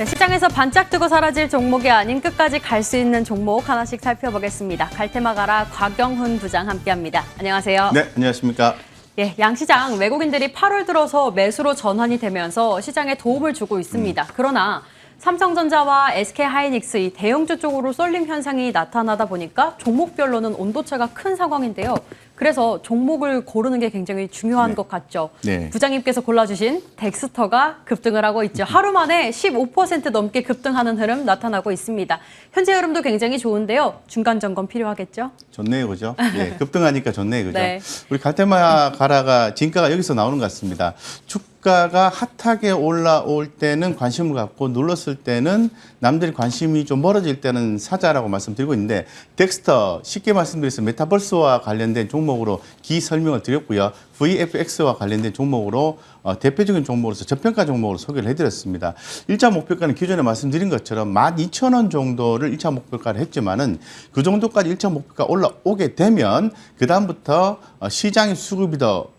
네, 시장에서 반짝 뜨고 사라질 종목이 아닌 끝까지 갈 수 있는 종목 하나씩 살펴보겠습니다. 갈테마 가라 곽영훈 부장 함께합니다. 안녕하세요. 네, 안녕하십니까. 예, 양시장 외국인들이 8월 들어서 매수로 전환이 되면서 시장에 도움을 주고 있습니다. 그러나 삼성전자와 SK하이닉스 이 대형주 쪽으로 쏠림 현상이 나타나다 보니까 종목별로는 온도차가 큰 상황인데요. 그래서 종목을 고르는 게 굉장히 중요한 것 같죠. 네. 부장님께서 골라주신 덱스터가 급등을 하고 있죠. 하루 만에 15% 넘게 급등하는 흐름 나타나고 있습니다. 현재 흐름도 굉장히 좋은데요. 중간 점검 필요하겠죠? 좋네요, 그죠? 예, 급등하니까 좋네요, 그죠? 네. 우리 갈테마 가라가 진가가 여기서 나오는 것 같습니다. 주가가 핫하게 올라올 때는 관심을 갖고 눌렀을 때는 남들이 관심이 좀 멀어질 때는 사자라고 말씀드리고 있는데 덱스터 쉽게 말씀드려서 메타버스와 관련된 종목으로 기 설명을 드렸고요. VFX와 관련된 종목으로 대표적인 종목으로서 저평가 종목으로 소개를 해드렸습니다. 1차 목표가는 기존에 말씀드린 것처럼 12,000원 정도를 1차 목표가를 했지만은 그 정도까지 1차 목표가 올라오게 되면 그다음부터 시장의 수급이 더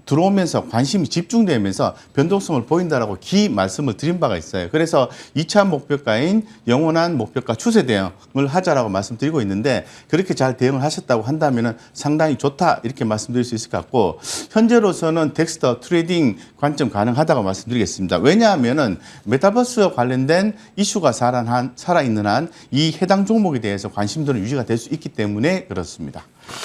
들어오면서 관심이 집중되면서 변동성을 보인다라고 기 말씀을 드린 바가 있어요. 그래서 2차 목표가인 영원한 목표가 추세 대응을 하자라고 말씀드리고 있는데 그렇게 잘 대응을 하셨다고 한다면 상당히 좋다 이렇게 말씀드릴 수 있을 것 같고 현재로서는 덱스터 트레이딩 관점 가능하다고 말씀드리겠습니다. 왜냐하면은 메타버스와 관련된 이슈가 살아있는 한 이 해당 종목에 대해서 관심도는 유지가 될 수 있기 때문에 그렇습니다.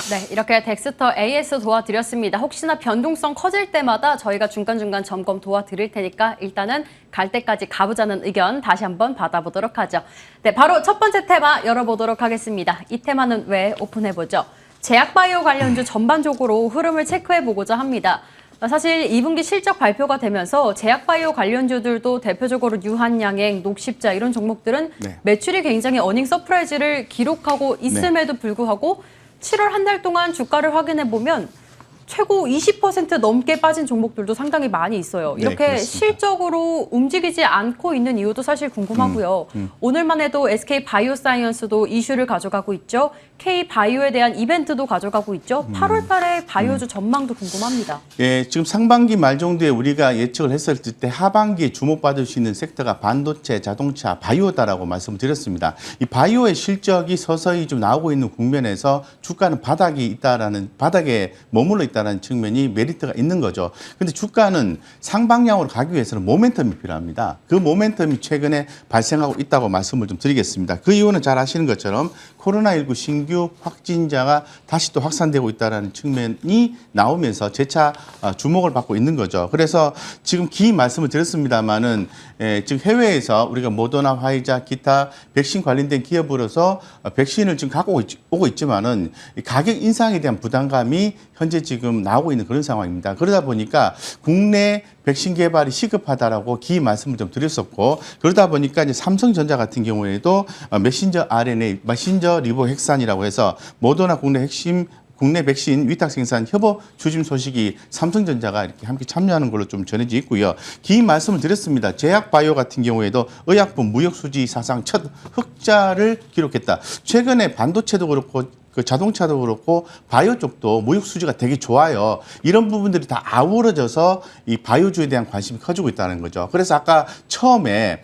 네, 이렇게 덱스터 AS 도와드렸습니다. 혹시나 변동성 커질 때마다 저희가 중간중간 점검 도와드릴 테니까 일단은 갈 때까지 가보자는 의견 다시 한번 받아보도록 하죠. 네, 바로 첫 번째 테마 열어보도록 하겠습니다. 이 테마는 왜 오픈해보죠? 제약바이오 관련주 전반적으로 흐름을 체크해보고자 합니다. 사실 2분기 실적 발표가 되면서 제약바이오 관련주들도 대표적으로 유한양행, 녹십자 이런 종목들은 네. 매출이 굉장히 어닝 서프라이즈를 기록하고 있음에도 불구하고 7월 한 달 동안 주가를 확인해 보면 최고 20% 넘게 빠진 종목들도 상당히 많이 있어요. 이렇게 네, 실적으로 움직이지 않고 있는 이유도 사실 궁금하고요. 오늘만 해도 SK바이오사이언스도 이슈를 가져가고 있죠. K바이오에 대한 이벤트도 가져가고 있죠. 8월 달에 바이오주 전망도 궁금합니다. 예, 지금 상반기 말 정도에 우리가 예측을 했을 때 하반기에 주목받을 수 있는 섹터가 반도체, 자동차, 바이오다라고 말씀을 드렸습니다. 이 바이오의 실적이 서서히 좀 나오고 있는 국면에서 주가는 바닥에 머물러 있다는 측면이 메리트가 있는 거죠. 근데 주가는 상방향으로 가기 위해서는 모멘텀이 필요합니다. 그 모멘텀이 최근에 발생하고 있다고 말씀을 좀 드리겠습니다. 그 이유는 잘 아시는 것처럼 코로나19 신규 확진자가 다시 또 확산되고 있다는 측면이 나오면서 재차 주목을 받고 있는 거죠. 그래서 지금 기 말씀을 드렸습니다만은 지금 해외에서 우리가 모더나, 화이자, 기타 백신 관련된 기업으로서 백신을 지금 갖고 오고 있지만은 가격 인상에 대한 부담감이 현재 지금 나오고 있는 그런 상황입니다. 그러다 보니까 국내 백신 개발이 시급하다라고 기 말씀을 좀 드렸었고 그러다 보니까 이제 삼성전자 같은 경우에도 메신저 RNA, 메신저 리보핵산이라고 해서 모더나 국내 백신 위탁 생산 협업 추진 소식이 삼성전자가 이렇게 함께 참여하는 걸로 좀 전해져 있고요. 기 말씀을 드렸습니다. 제약바이오 같은 경우에도 의약품 무역 수지 사상 첫 흑자를 기록했다. 최근에 반도체도 그렇고 그 자동차도 그렇고 바이오 쪽도 무역 수지가 되게 좋아요. 이런 부분들이 다 아우러져서 이 바이오주에 대한 관심이 커지고 있다는 거죠. 그래서 아까 처음에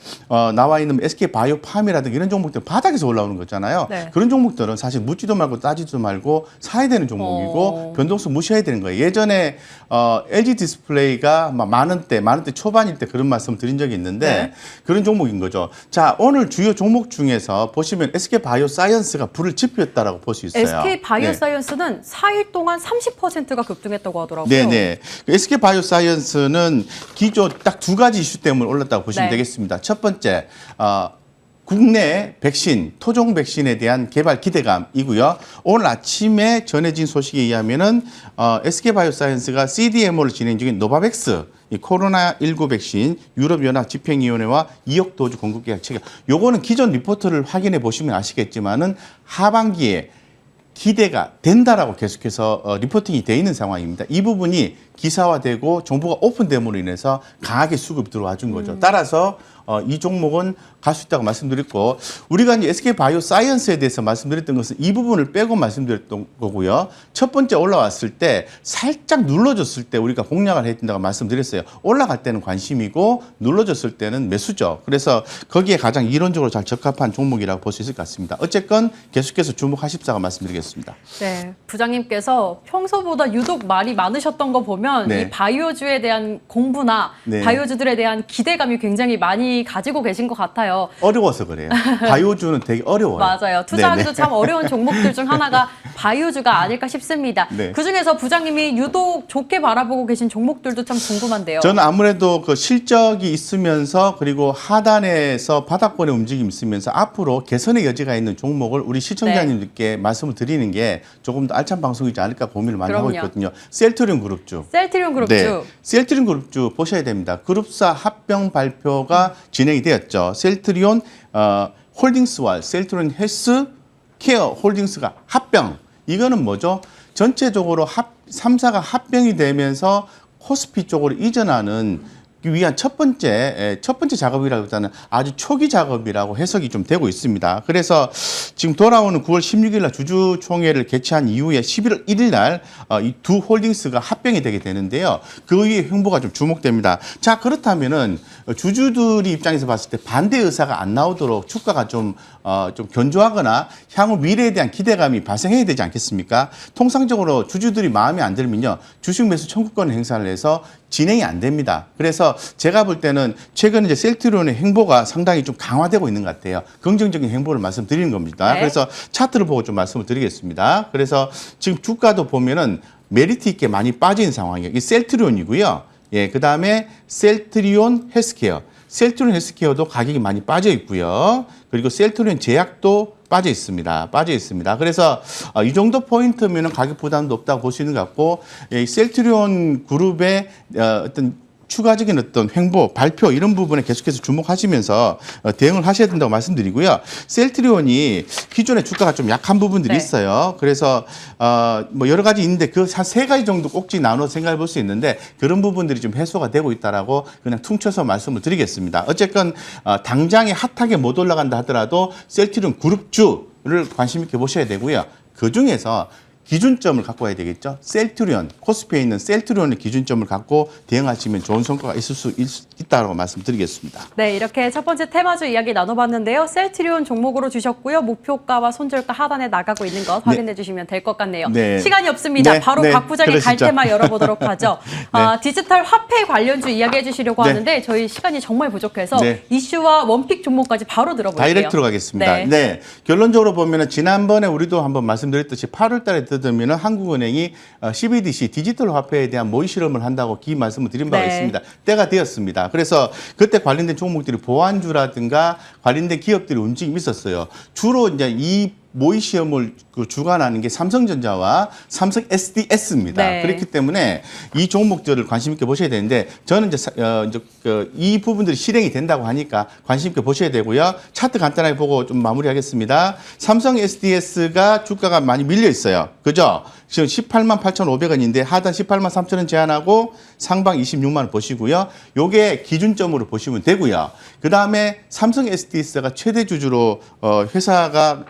나와 있는 SK바이오팜이라든가 이런 종목들 바닥에서 올라오는 거잖아요. 네. 그런 종목들은 사실 묻지도 말고 따지지도 말고 사야 되는 종목이고 변동성 무시해야 되는 거예요. 예전에 LG 디스플레이가 만 원대 초반일 때 그런 말씀 드린 적이 있는데 네. 그런 종목인 거죠. 자, 오늘 주요 종목 중에서 보시면 SK바이오사이언스가 불을 지폈다라고 볼 수 있어요. SK바이오사이언스는 4일 동안 30%가 급등했다고 하더라고요. 네네. SK바이오사이언스는 기존 딱 두 가지 이슈 때문에 올랐다고 보시면 네. 되겠습니다. 첫 번째, 국내 백신, 토종 백신에 대한 개발 기대감이고요. 오늘 아침에 전해진 소식에 의하면은 SK바이오사이언스가 CDMO를 진행 중인 노바백스 이 코로나19 백신 유럽연합 집행위원회와 2억 도주 공급 계약 체결. 요거는 기존 리포트를 확인해 보시면 아시겠지만은 하반기에 기대가 된다라고 계속해서 리포팅이 돼 있는 상황입니다. 이 부분이 기사화되고 정보가 오픈됨으로 인해서 강하게 수급이 들어와 준 거죠. 따라서 이 종목은 갈 수 있다고 말씀드렸고 우리가 이제 SK바이오사이언스에 대해서 말씀드렸던 것은 이 부분을 빼고 말씀드렸던 거고요. 첫 번째 올라왔을 때 살짝 눌러줬을 때 우리가 공략을 해야 된다고 말씀드렸어요. 올라갈 때는 관심이고 눌러줬을 때는 매수죠. 그래서 거기에 가장 이론적으로 잘 적합한 종목이라고 볼 수 있을 것 같습니다. 어쨌건 계속해서 주목하십사가 말씀드리겠습니다. 네, 부장님께서 평소보다 유독 말이 많으셨던 거 보면 네. 이 바이오주에 대한 공부나 네. 바이오주들에 대한 기대감이 굉장히 많이 가지고 계신 것 같아요. 어려워서 그래요. 바이오주는 되게 어려워요. 맞아요. 투자하기도 네네. 참 어려운 종목들 중 하나가 바이오주가 아닐까 싶습니다. 네. 그중에서 부장님이 유독 좋게 바라보고 계신 종목들도 참 궁금한데요. 저는 아무래도 그 실적이 있으면서 그리고 하단에서 바닥권의 움직임이 있으면서 앞으로 개선의 여지가 있는 종목을 우리 시청자님들께 말씀을 드리는 게 조금 더 알찬 방송이지 않을까 고민을 많이 하고 그럼요. 있거든요. 셀트리온 그룹주. 셀트리온 그룹주. 네, 셀트리온 그룹주 보셔야 됩니다. 그룹사 합병 발표가 진행이 되었죠. 셀트리온 홀딩스와 셀트리온 헬스케어 홀딩스가 합병. 이거는 뭐죠? 전체적으로 3사가 합병이 되면서 코스피 쪽으로 이전하는 위한 첫 번째 작업이라기보다는 아주 초기 작업이라고 해석이 좀 되고 있습니다. 그래서 지금 돌아오는 9월 16일 날 주주총회를 개최한 이후에 11월 1일 날 이 두 홀딩스가 합병이 되게 되는데요. 그 이후의 행보가 좀 주목됩니다. 자, 그렇다면은 주주들이 입장에서 봤을 때 반대 의사가 안 나오도록 주가가 좀 견조하거나 향후 미래에 대한 기대감이 발생해야 되지 않겠습니까? 통상적으로 주주들이 마음에 안 들면요. 주식 매수 청구권 행사를 해서 진행이 안 됩니다. 그래서 제가 볼 때는 최근 이제 셀트리온의 행보가 상당히 좀 강화되고 있는 것 같아요. 긍정적인 행보를 말씀드리는 겁니다. 네. 그래서 차트를 보고 좀 말씀을 드리겠습니다. 그래서 지금 주가도 보면은 메리트 있게 많이 빠진 상황이에요. 이 셀트리온이고요. 예, 그 다음에 셀트리온 헬스케어. 셀트리온 헬스케어도 가격이 많이 빠져 있고요. 그리고 셀트리온 제약도 빠져 있습니다. 그래서 이 정도 포인트면 가격 부담도 없다고 볼 수 있는 것 같고, 이 셀트리온 그룹의 어떤 추가적인 어떤 횡보, 발표 이런 부분에 계속해서 주목하시면서 대응을 하셔야 된다고 말씀드리고요. 셀트리온이 기존의 주가가 좀 약한 부분들이 네. 있어요. 그래서 뭐 여러 가지 있는데 그 한 세 가지 정도 꼭지 나눠 생각해 볼 수 있는데 그런 부분들이 좀 해소가 되고 있다라고 그냥 퉁쳐서 말씀을 드리겠습니다. 어쨌건 당장에 핫하게 못 올라간다 하더라도 셀트리온 그룹주를 관심 있게 보셔야 되고요. 그 중에서 기준점을 갖고 와야 되겠죠. 셀트리온, 코스피에 있는 셀트리온의 기준점을 갖고 대응하시면 좋은 성과가 있을 수 있다고 말씀드리겠습니다. 네, 이렇게 첫 번째 테마주 이야기 나눠봤는데요. 셀트리온 종목으로 주셨고요. 목표가와 손절가 하단에 나가고 있는 것 확인해 주시면 될 것 같네요. 네. 시간이 없습니다. 네, 바로 네, 박 부장의 갈 그러시죠. 테마 열어보도록 하죠. 디지털 화폐 관련주 이야기해 주시려고 네. 하는데 저희 시간이 정말 부족해서 네. 이슈와 원픽 종목까지 바로 들어볼게요. 다이렉트로 가겠습니다. 네. 네. 결론적으로 보면은 지난번에 우리도 한번 말씀드렸듯이 8월 달에 뜯으면은 한국은행이 CBDC 디지털 화폐에 대한 모의 실험을 한다고 기 말씀을 드린 바가 네. 있습니다. 때가 되었습니다. 그래서 그때 관련된 종목들이 보안주라든가 관련된 기업들이 움직임이 있었어요. 주로 이제 이 모의 시험을 주관하는 게 삼성전자와 삼성 SDS입니다. 네. 그렇기 때문에 이 종목들을 관심 있게 보셔야 되는데 저는 이제 이 부분들이 실행이 된다고 하니까 관심 있게 보셔야 되고요. 차트 간단하게 보고 좀 마무리하겠습니다. 삼성 SDS가 주가가 많이 밀려 있어요. 그죠? 지금 18만 8,500원인데 하단 18만 3천원 제한하고 상방 26만 원 보시고요. 요게 기준점으로 보시면 되고요. 그 다음에 삼성 SDS가 최대 주주로 회사가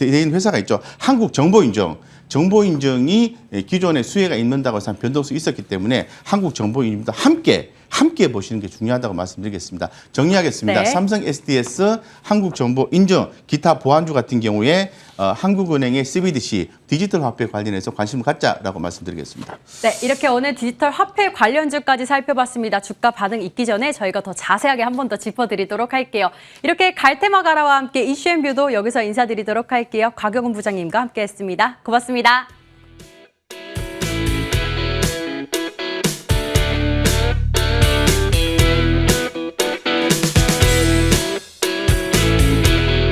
있는 회사가 있죠. 한국정보인증. 정보인증이 기존의 수혜가 있는다고 해서 변동성이 있었기 때문에 한국정보인증도 함께 보시는 게 중요하다고 말씀드리겠습니다. 정리하겠습니다. 네. 삼성 SDS, 한국정보인증, 기타 보안주 같은 경우에 한국은행의 CBDC, 디지털 화폐 관련해서 관심을 갖자라고 말씀드리겠습니다. 네, 이렇게 오늘 디지털 화폐 관련주까지 살펴봤습니다. 주가 반응 있기 전에 저희가 더 자세하게 한 번 더 짚어드리도록 할게요. 이렇게 갈테마 가라와 함께 이슈앤뷰도 여기서 인사드리도록 할게요. 곽영훈 부장님과 함께했습니다. 고맙습니다.